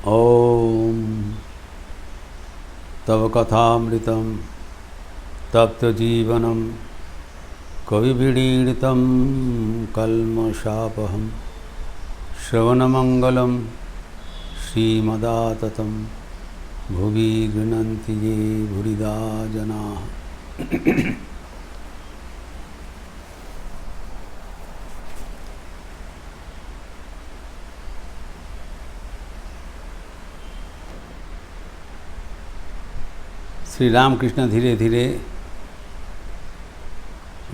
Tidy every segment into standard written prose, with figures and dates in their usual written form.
ओम तव कथामृतं तप्तजीवनं कविभिडीडितं कल्मषापहं श्रवणमंगलं श्रीमदाततं भुवि गृह्णन्ति ये भूरिदा जनाः। श्री रामकृष्ण धीरे धीरे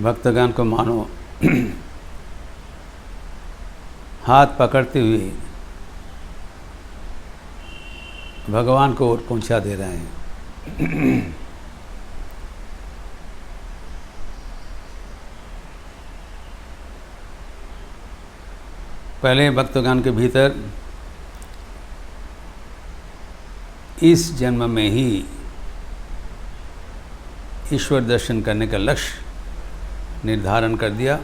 भक्तगण को मानो हाथ पकड़ते हुए भगवान को ओर पहुंचा दे रहे हैं। पहले भक्तगण के भीतर इस जन्म में ही ईश्वर दर्शन करने का लक्ष्य निर्धारण कर दिया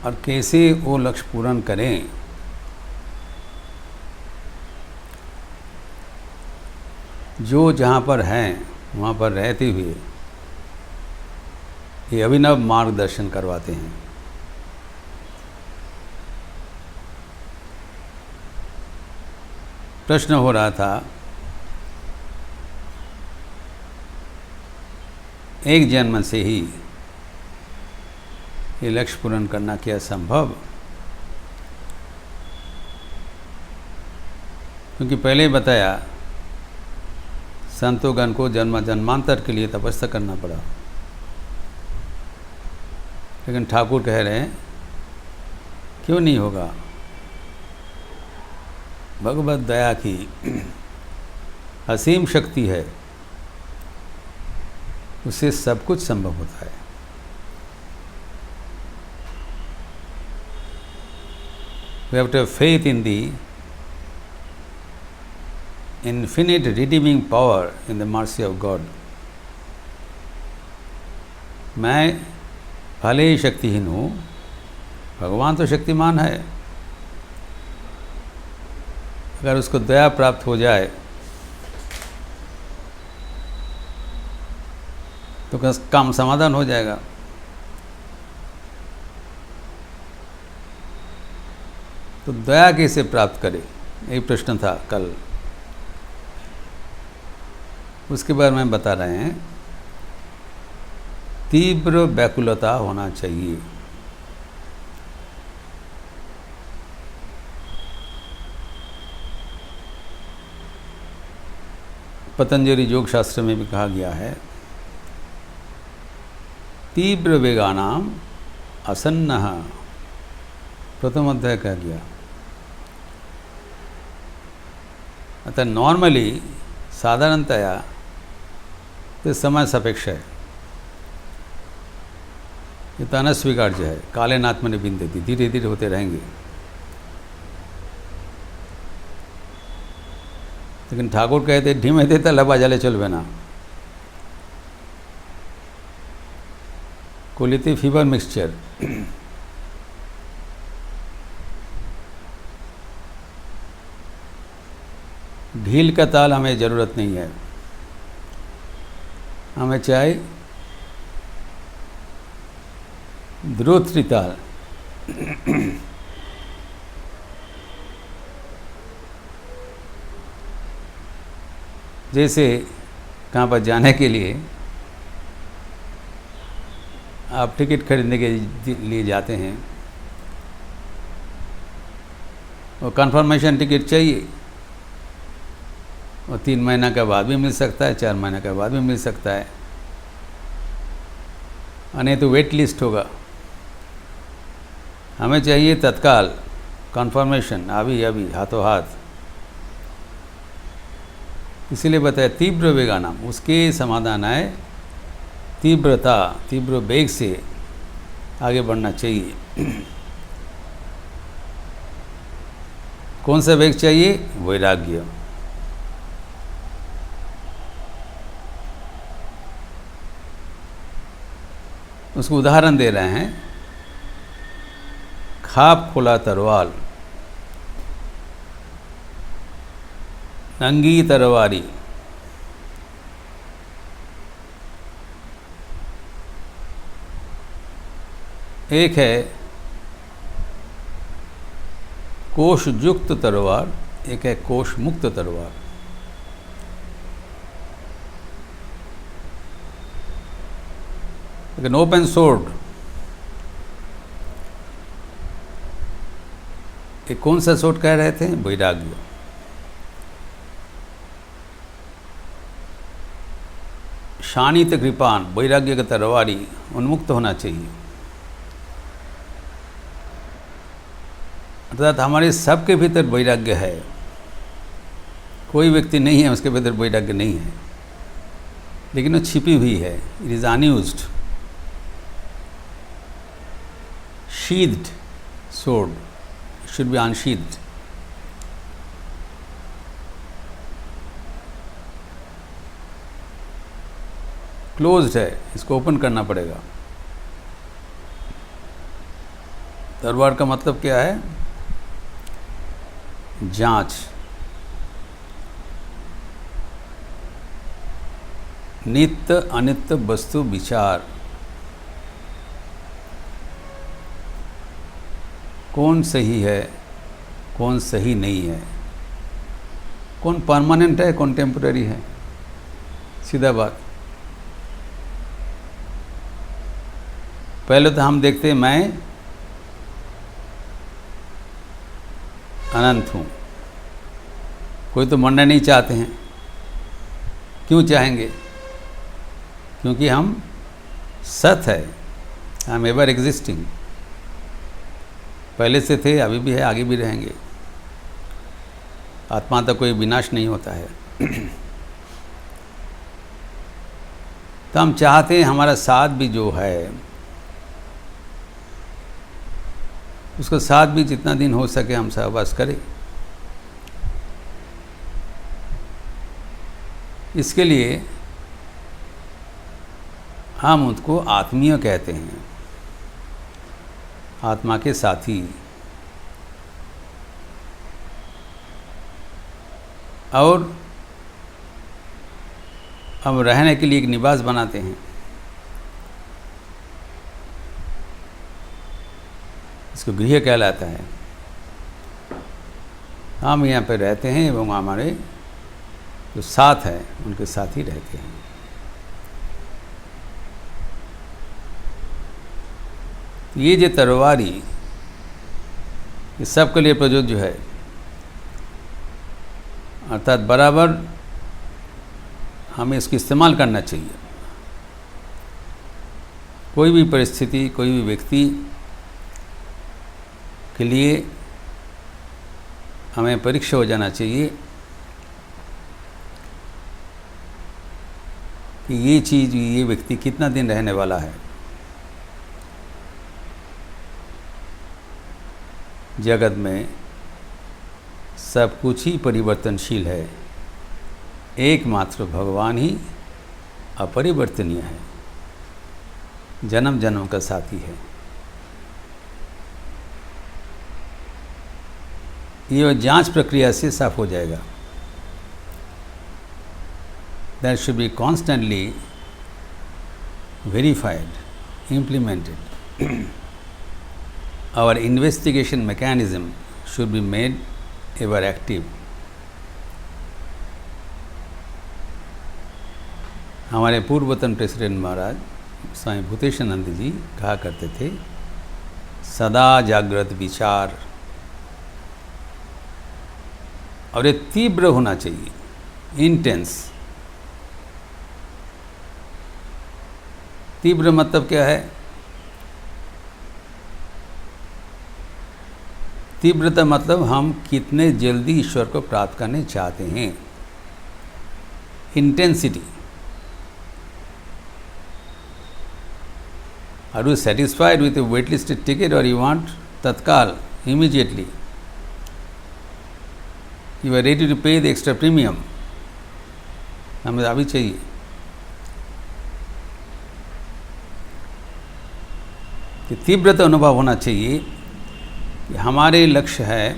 और कैसे वो लक्ष्य पूर्ण करें जो जहाँ पर हैं वहाँ पर रहते हुए ये अभिनव मार्गदर्शन करवाते हैं। प्रश्न हो रहा था एक जन्म से ही ये लक्ष्य पूर्ण करना क्या संभव? क्योंकि पहले ही बताया संतोगण को जन्म जन्मांतर के लिए तपस्या करना पड़ा, लेकिन ठाकुर कह रहे हैं क्यों नहीं होगा? भगवत दया की असीम शक्ति है, उससे सब कुछ संभव होता है। We have to have faith in the infinite redeeming power in the mercy of God. मैं भले ही शक्तिहीन हूँ, भगवान तो शक्तिमान है। अगर उसको दया प्राप्त हो जाए तो काम समाधान हो जाएगा। तो दया कैसे प्राप्त करे, एक प्रश्न था कल। उसके बारे में बता रहे हैं तीव्र व्याकुलता होना चाहिए। पतंजलि योग शास्त्र में भी कहा गया है तीव्र वेगानाम असन्नः, प्रथम अध्याय कह गया। अतः नॉर्मली साधारणतया तो समय सापेक्ष है, ये तो अनस्वीकार्य है। काले नात्मनि विन्दति, धीरे धीरे होते रहेंगे। लेकिन ठाकुर कहते ढीमे देता लबा जले चलबे ना। को लेते फीवर मिक्सचर। ढील का ताल हमें ज़रूरत नहीं है, हमें चाहे ध्रुव ताल। जैसे कहाँ पर जाने के लिए आप टिकट खरीदने के लिए जाते हैं और कंफर्मेशन टिकट चाहिए, और 3 महीना के बाद भी मिल सकता है, 4 महीने के बाद भी मिल सकता है, और नहीं तो वेट लिस्ट होगा। हमें चाहिए तत्काल कंफर्मेशन, अभी अभी हाथों हाथ। इसीलिए बताया तीव्र वेगानाम, उसके समाधान है तीव्रता, तीव्र वेग से आगे बढ़ना चाहिए। कौन सा वेग चाहिए? वैराग्य। उसको उदाहरण दे रहे हैं, खाप खोला तरवाल, नंगी तरवारी। एक है कोश युक्त तलवार, एक है कोश मुक्त तलवार। लेकिन ओपन सोर्ड, ये कौन सा सोर्ड कह रहे थे? वैराग्य। शानित कृपान, वैराग्य का तलवारी उन्मुक्त होना चाहिए। अर्थात हमारे सबके भीतर वैराग्य है, कोई व्यक्ति नहीं है उसके भीतर वैराग्य नहीं है, लेकिन वो छिपी हुई है। It is unused, sheathed sword should be unsheathed. Closed है, इसको ओपन करना पड़ेगा। तलवार का मतलब क्या है? जांच, नित्य अनित्य वस्तु विचार, कौन सही है कौन सही नहीं है, कौन परमानेंट है कौन टेम्पररी है। सीधा बात। पहले तो हम देखते हैं मैं अनंत हूँ। कोई तो मरना नहीं चाहते हैं। क्यों चाहेंगे? क्योंकि हम सत है, आई एम एवर एग्जिस्टिंग। पहले से थे, अभी भी है, आगे भी रहेंगे। आत्मा तक कोई विनाश नहीं होता है। तो हम चाहते हैं हमारा साथ भी जो है उसका साथ भी जितना दिन हो सके हम सहवास करें। इसके लिए हम उनको आत्मीय कहते हैं, आत्मा के साथी। और हम रहने के लिए एक निवास बनाते हैं। इसको गृह कहलाता है। हम यहाँ पे रहते हैं एवं हमारे जो साथ है उनके साथ ही रहते हैं। ये जो तलवारी ये सबके लिए प्रयोज्य है। अर्थात बराबर हमें इसको इस्तेमाल करना चाहिए। कोई भी परिस्थिति, कोई भी व्यक्ति के लिए हमें परीक्षा हो जाना चाहिए कि ये चीज़, ये व्यक्ति कितना दिन रहने वाला है। जगत में सब कुछ ही परिवर्तनशील है, एकमात्र भगवान ही अपरिवर्तनीय है। जन्म जन्म का साथी है। ये जांच प्रक्रिया से साफ हो जाएगा। That should be constantly verified, implemented. Our investigation mechanism should be made ever active. हमारे पूर्वतन प्रेसिडेंट महाराज स्वामी भूतेशानंद जी कहा करते थे, सदा जागृत विचार, और ये तीव्र होना चाहिए, इंटेंस। तीव्र मतलब क्या है? तीव्रता मतलब हम कितने जल्दी ईश्वर को प्राप्त करने चाहते हैं। Intensity. Are you satisfied with a waitlisted ticket or you want tatkal, immediately? You are ready to pay the extra premium. हमें अभी चाहिए। कि तीव्रता अनुभव होना चाहिए कि हमारे लक्ष्य है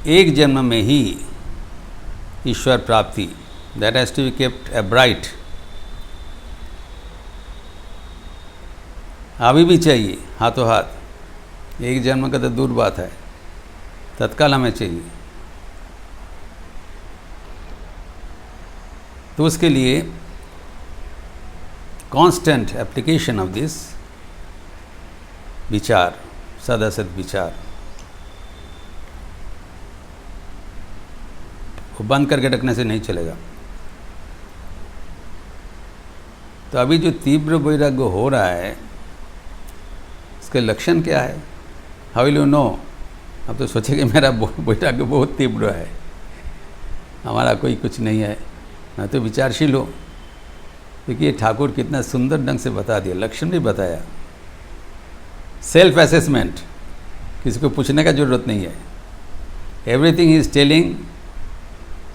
एक जन्म में ही ईश्वर प्राप्ति। That has to be kept bright. अभी भी चाहिए, हाथों हाथ। एक जन्म का तो दूर बात है, तत्काल हमें चाहिए। तो उसके लिए कांस्टेंट एप्लीकेशन ऑफ दिस विचार, सदासत विचार, वो बंद करके रखने से नहीं चलेगा। तो अभी जो तीव्र वैराग्य हो रहा है, इसके लक्षण क्या है? How will you know? अब तो सोचे कि मेरा वैराग्य बहुत तीव्र है, हमारा कोई कुछ नहीं है, मैं तो विचारशील हूँ। देखिए ठाकुर कितना सुंदर ढंग से बता दिया, लक्षण भी बताया। सेल्फ असेसमेंट, किसी को पूछने का जरूरत नहीं है। Everything is telling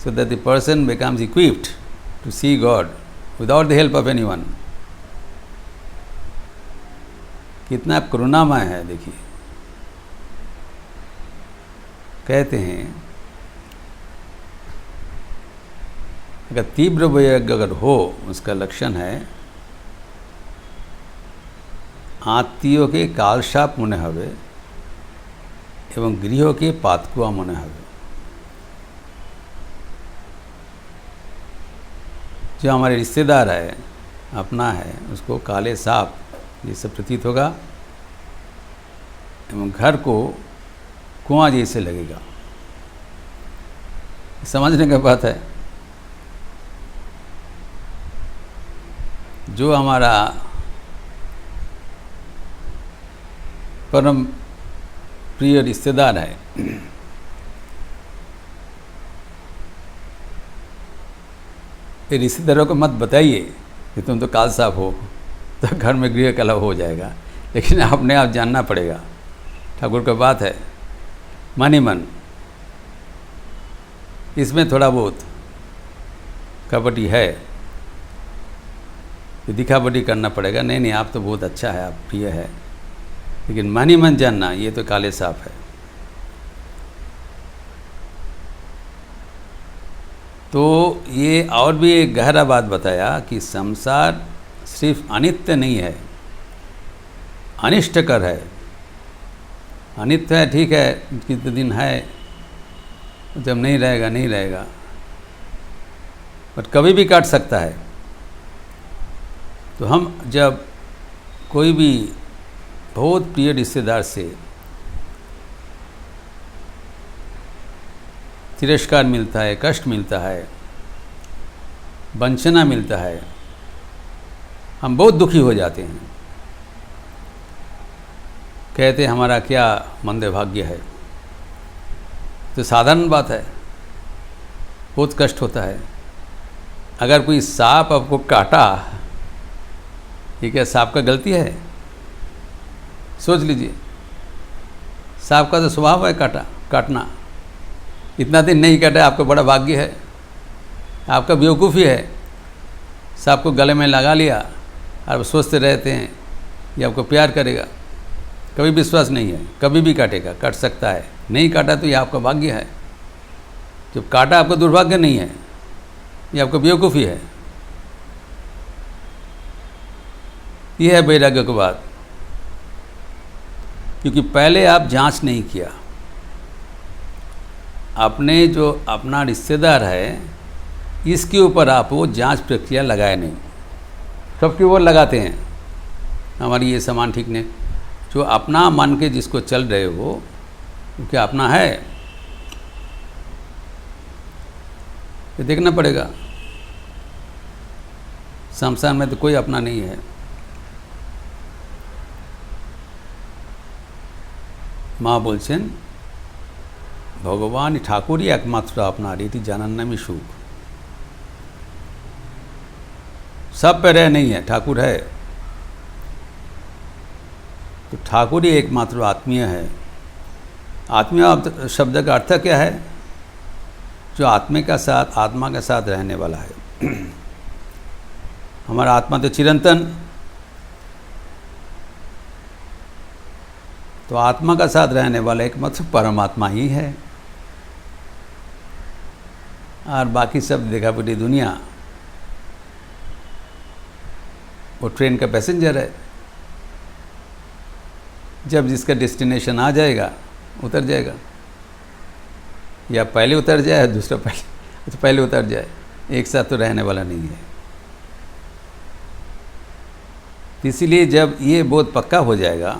so that the person becomes equipped to see God without the help of anyone. कितना करुणामय है। देखिए कहते हैं अगर तीव्र वैराग्य अगर हो, उसका लक्षण है आत्मीयों के कालशाप मने हवे एवं गृह के पातकुआ मने हवे। जो हमारे रिश्तेदार है, अपना है, उसको काले सांप जैसे प्रतीत होगा एवं घर को कुआं जैसे लगेगा। समझने की बात है। जो हमारा परम प्रिय रिश्तेदार है, ये रिश्तेदारों को मत बताइए कि तुम तो काल साफ हो, तो घर में गृह कलह हो जाएगा। लेकिन अपने आप जानना पड़ेगा। ठाकुर का बात है, मन ही मन। इसमें थोड़ा बहुत कपटी है, दिखावटी करना पड़ेगा। नहीं नहीं, आप तो बहुत अच्छा है, आप प्रिय है, लेकिन मन ही मन जानना ये तो काले सांप है। तो ये और भी एक गहरा बात बताया कि संसार सिर्फ अनित्य नहीं है, अनिष्टकर है। अनित्य है, ठीक है, कितने दिन है, जब नहीं रहेगा नहीं रहेगा, बट कभी भी काट सकता है। तो हम जब कोई भी बहुत प्रिय रिश्तेदार से तिरस्कार मिलता है, कष्ट मिलता है, वंचना मिलता है, हम बहुत दुखी हो जाते हैं। कहते हैं हमारा क्या मंद भाग्य है। तो साधारण बात है, बहुत कष्ट होता है। अगर कोई सांप आपको काटा, ये क्या सांप का गलती है? सोच लीजिए, सांप का तो स्वभाव है काटना। इतना दिन नहीं काटा, आपका बड़ा भाग्य है, आपका बेवकूफ़ी है। सांप को गले में लगा लिया, आप सोचते रहते हैं ये आपको प्यार करेगा, कभी विश्वास नहीं है, कभी भी काटेगा, काट सकता है, नहीं काटा तो ये आपका भाग्य है। जब काटा आपका दुर्भाग्य नहीं है, ये आपका बेवकूफ़ी है। ये है वैराग्य की बात, क्योंकि पहले आप जांच नहीं किया। अपने जो अपना रिश्तेदार है इसके ऊपर आप वो जांच प्रक्रिया लगाए नहीं। सबके वो लगाते हैं हमारी ये सामान ठीक नहीं। जो अपना मन के जिसको चल रहे हो वो क्या अपना है, ये देखना पड़ेगा। संसार में तो कोई अपना नहीं है। মা বলছেন ভগবান ঠাকুরই একমাত্র আপনার, এটি জানার নামই সুখ। सब पे रह नहीं है, ठाकुर है तो ठाकुर ही एकमात्र आत्मीय है। आत्मीय शब्द का अर्थ क्या है? जो आत्मा के साथ रहने वाला है। हमारा आत्मा तो चिरंतन, तो आत्मा का साथ रहने वाला एकमात्र परमात्मा ही है। और बाकी सब देखा पूरी दुनिया वो ट्रेन का पैसेंजर है। जब जिसका डेस्टिनेशन आ जाएगा उतर जाएगा, या पहले उतर जाए दूसरा पहले उतर जाए, एक साथ तो रहने वाला नहीं है। इसीलिए जब ये बोध पक्का हो जाएगा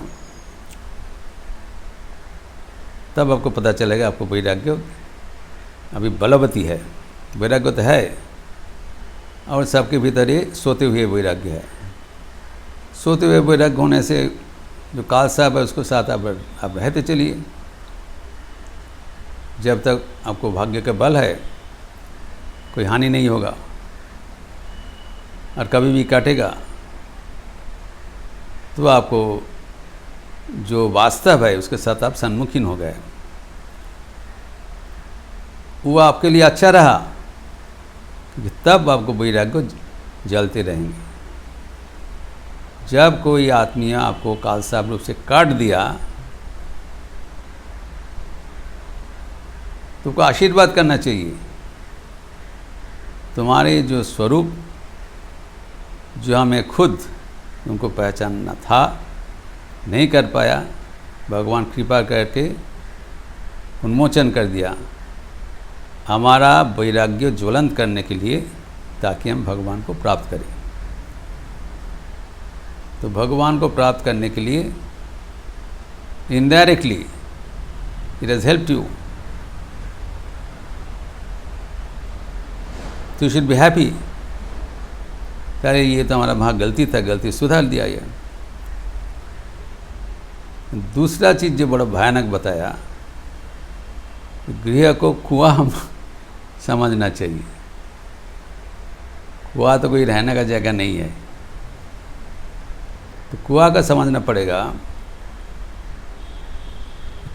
तब आपको पता चलेगा आपको वैराग्य अभी बलवती है। वैराग्य तो है और सबके भीतर ये सोते हुए वैराग्य है। सोते हुए वैराग्य होने से जो काल साहब है उसको साथ आप रहते चलिए। जब तक आपको भाग्य का बल है कोई हानि नहीं होगा, और कभी भी काटेगा तो आपको जो वास्तव है उसके साथ आप सन्मुखीन हो गए। वो आपके लिए अच्छा रहा क्योंकि तब आपको वैराग्य जलते रहेंगे। जब कोई आत्मीय आपको कालसाप रूप से काट दिया तो को आशीर्वाद करना चाहिए। तुम्हारे जो स्वरूप जो हमें खुद तुमको पहचानना था नहीं कर पाया, भगवान कृपा करके उन्मोचन कर दिया हमारा वैराग्य ज्वलंत करने के लिए, ताकि हम भगवान को प्राप्त करें। तो भगवान को प्राप्त करने के लिए indirectly it has helped you, तो यू शुड बी हैप्पी। अरे ये तो हमारा वहाँ गलती था, गलती सुधार दिया। ये दूसरा चीज़ जो बड़ा भयानक बताया, गृह को कुआं हम समझना चाहिए। कुआं तो कोई रहने का जगह नहीं है, तो कुआं का समझना पड़ेगा।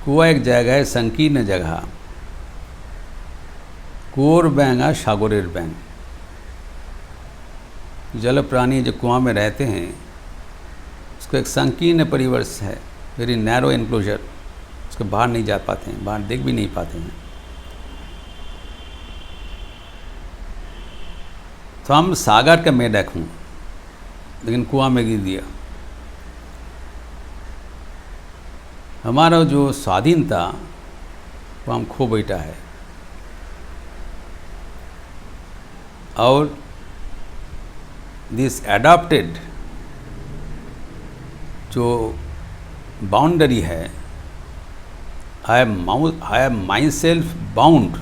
कुआं एक जगह है, संकीर्ण जगह, कुओर बैंगा सागरेर बैंग। जल प्राणी जो कुआं में रहते हैं उसको एक संकीर्ण परिवर्ष है, वेरी नैरो एनक्लोजर, उसके बाहर नहीं जा पाते हैं, बाहर देख भी नहीं पाते हैं। तो हम सागर का मेढक हूँ लेकिन कुआं में गिर दिया। हमारा जो स्वाधीनता वो हम खो बैठा है, और दिस एडॉप्टेड जो बाउंड्री है, I am my self bound,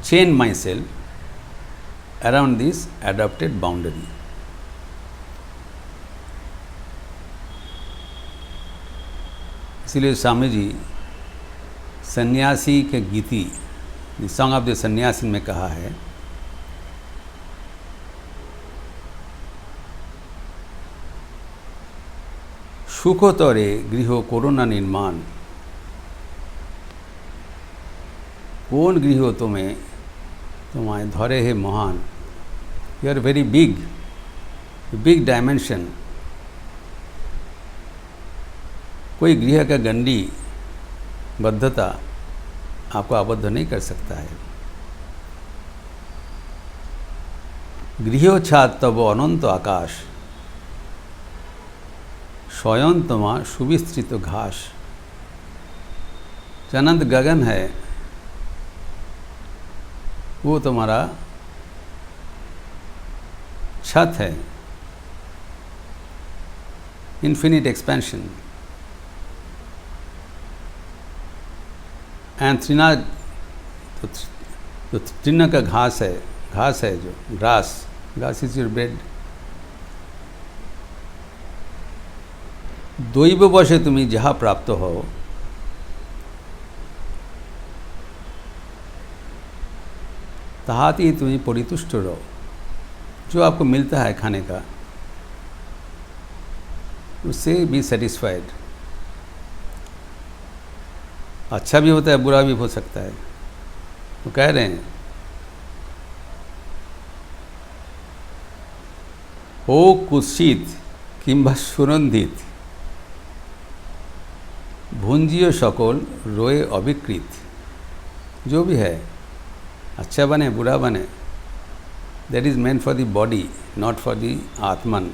chain my self around this adopted boundary. इसलिए स्वामी जी सन्यासी के गीति, सॉन्ग ऑफ द सन्यासी में कहा है, सुखोत्तरे गृह कोरोना निर्माण। कौन गृह तुम्हें तुम्हारे धरे है महान, you are very big big dimension, कोई गृह का गंडी बद्धता आपको आबद्ध नहीं कर सकता है। गृहोच्छाद तब अनंत आकाश, स्वयंतमा सुविस्तृत घास। अनंत गगन है वो तुम्हारा छत है, इन्फिनिट एक्सपेंशन। एंड तृणा, तो तृण का घास है जो ग्रास इज योर ब्रेड। दैव बशे तुम्हें जहाँ प्राप्त हो, तहाती तुम्हें परितुष्ट रहो। जो आपको मिलता है खाने का, उससे भी सेटिस्फाइड। अच्छा भी होता है, बुरा भी हो सकता है। तो कह रहे हैं, हो कुत्सित किंबा सुरंधित, भुंजियो सकल रोए अविकृत। जो भी है, अच्छा बने बुरा बने, that is meant for the body, not for the atman.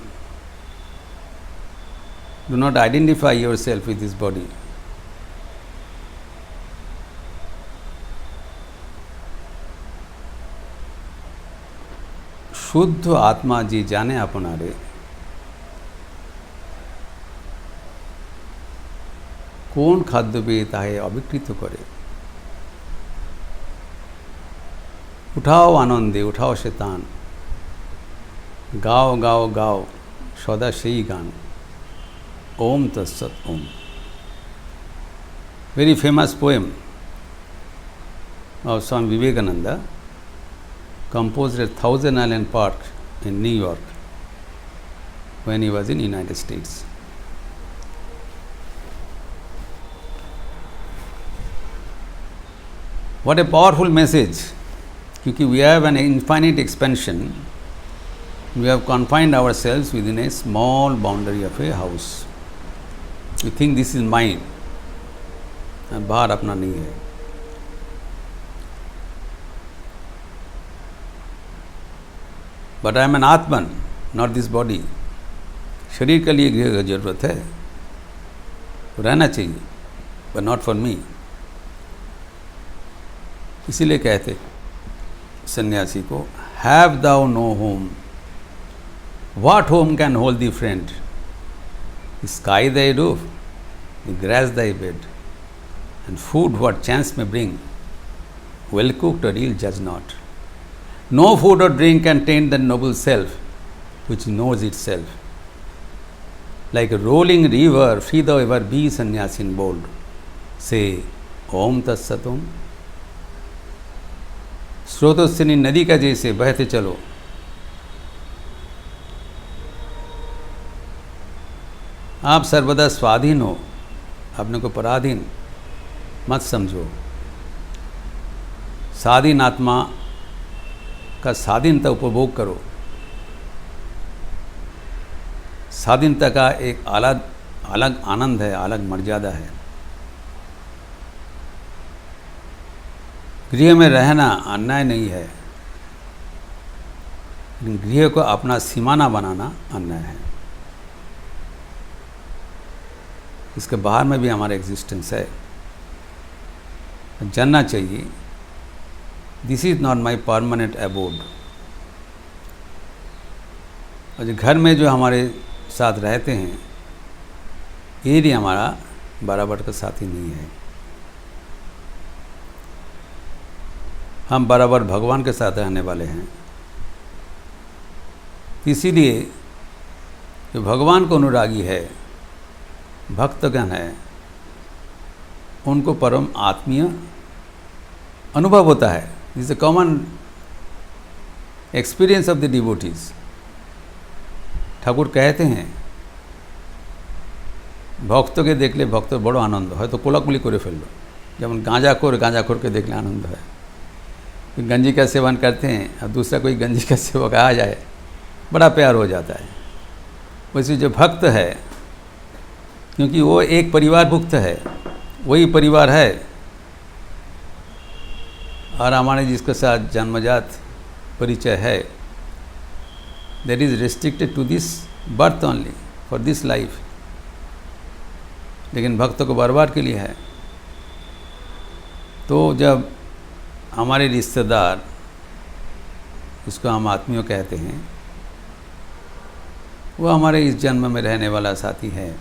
Do not identify yourself with this body. शुद्ध आत्मा जी जाने अपनारे, कौन खाद्य पे ताहे अविकृत करे। उठाओ आनंदे, उठाओ शैतान, गाओ गाओ गाओ सदा से गान। ओम तत्सत ओम। Very famous poem of Swami Vivekananda, composed at Thousand Island Park in New York when he was in United States. What a powerful message! क्योंकि we have an infinite expansion, we have confined ourselves within a small boundary of a house. We think this is mine, बाहर अपना नहीं है। But I am N Atman, not this body. शरीर के लिए गृह की जरूरत है, रहना चाहिए, बट नॉट फॉर मी। इसीलिए कहते सन्यासी को, have thou no home, what home can hold thee friend. Sky thy roof, the grass thy bed, and food what chance may bring, well cooked or ill जज not. No food or drink can taint the noble self which knows itself. Like a rolling river, free thou ever be, sannyasin bold. Say, Om Tat Sat Om. स्रोतोस्विनी नदी का जैसे बहते चलो। आप सर्वदा स्वाधीन हो, अपने को पराधीन मत समझो। स्वाधीन आत्मा का स्वाधीनता उपभोग करो। स्वाधीनता का एक अलग आनंद है, अलग मर्यादा है। गृह में रहना अन्याय नहीं है, लेकिन गृह को अपना सीमाना बनाना अन्याय है। इसके बाहर में भी हमारा एग्जिस्टेंस है, जानना चाहिए। This is not my permanent abode. और जो घर में जो हमारे साथ रहते हैं, ये भी हमारा बराबर का साथी नहीं है। हम बराबर भगवान के साथ रहने वाले हैं। इसीलिए जो भगवान को अनुरागी है, भक्तगण है, उनको परम आत्मीय अनुभव होता है। This is a common experience of the devotees. Thakur कहते हैं, भक्तों के देखले भक्त बड़ो आनंद है, तो कोलाकुली करे फेलो। जब गांजाखोर के देखले आनंद है। गंजी का सेवन करते हैं, अब दूसरा कोई गंजी का सेवक आ जाए, बड़ा प्यार हो जाता है। वैसे जो भक्त है, क्योंकि वो एक परिवार भुक्त है, वही परिवार है, और हमारे जिसके साथ जन्मजात परिचय है, that is restricted to this birth only, for this life. लेकिन भक्त को बार बार के लिए है। तो जब हमारे रिश्तेदार, इसको हम आत्मीय कहते हैं, वो हमारे इस जन्म में रहने वाला साथी है,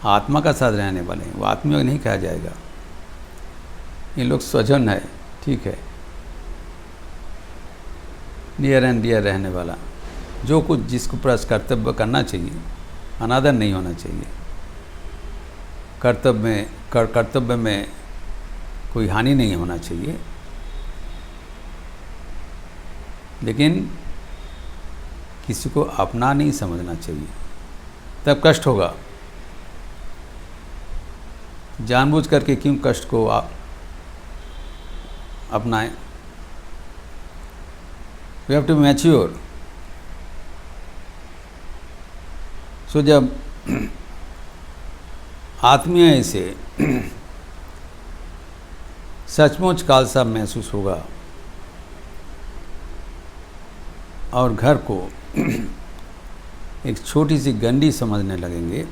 आत्मा का साथ रहने वाले हैं, वो आत्मीय नहीं कहा जाएगा। ये लोग स्वजन है, ठीक है, नियर एंड डियर रहने वाला, जो कुछ जिसको प्रयास कर्तव्य करना चाहिए, अनादर नहीं होना चाहिए। कर्तव्य में कोई हानि नहीं होना चाहिए, लेकिन किसी को अपना नहीं समझना चाहिए, तब कष्ट होगा। जानबूझ करके क्यों कष्ट को अपनाएं? We have to mature. So जब आत्मीय से सचमुच खालसा महसूस होगा और घर को एक छोटी सी गंडी समझने लगेंगे,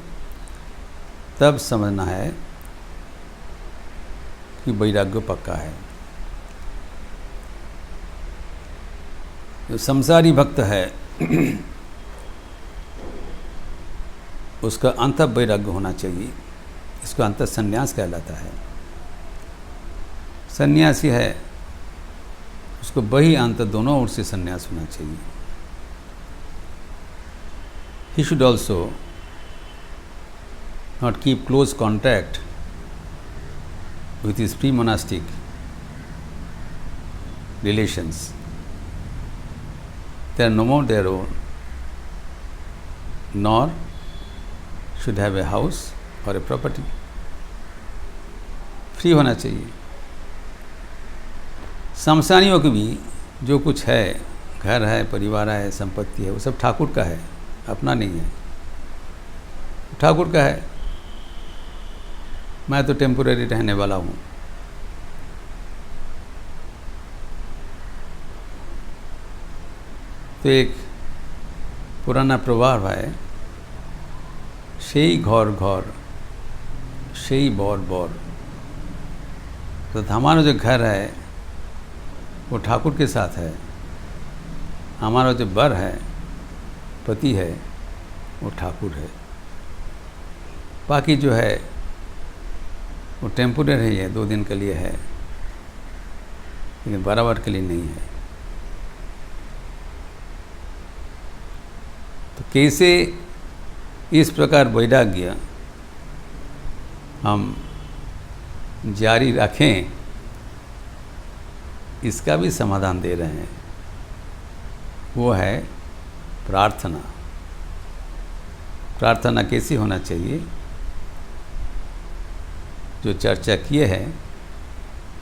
तब समझना है कि वैराग्य पक्का है। जो संसारी भक्त है उसका अंत वैराग्य होना चाहिए। इसको अंत संन्यास कहलाता है। सन्यासी है, उसको वही अंत दोनों ओर से संन्यास होना चाहिए। He should also not keep close contact with his pre-monastic relations. They are no more their own, nor should have a house or a property. Free होना चाहिए। शमशानियों की भी जो कुछ है, घर है, परिवार है, संपत्ति है, वो सब ठाकुर का है, अपना नहीं है, ठाकुर का है। मैं तो टेम्पोरेरी रहने वाला हूँ। तो एक पुराना प्रभाव है, সেই ঘর ঘর সেই बर बर। तो हमारा जो घर है वो ठाकुर के साथ है, हमारा जो बर है, पति है, वो ठाकुर है। बाकी जो है वो टेम्पोरेरी है, 2 दिन के लिए है, लेकिन बराबर के लिए नहीं है। तो कैसे इस प्रकार वैराग्य हम जारी रखें, इसका भी समाधान दे रहे हैं। वो है प्रार्थना। प्रार्थना कैसी होना चाहिए, जो चर्चा किए हैं,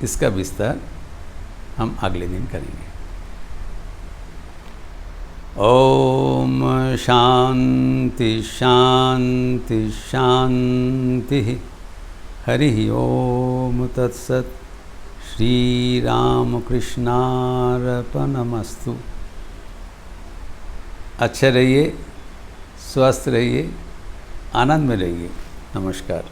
इसका विस्तार हम अगले दिन करेंगे। ओम शांति शांति शांति। हरि ओम तत्सत। श्री राम कृष्णार्पणमस्तु। अच्छे रहिए, स्वस्थ रहिए, आनंद में रहिए। नमस्कार।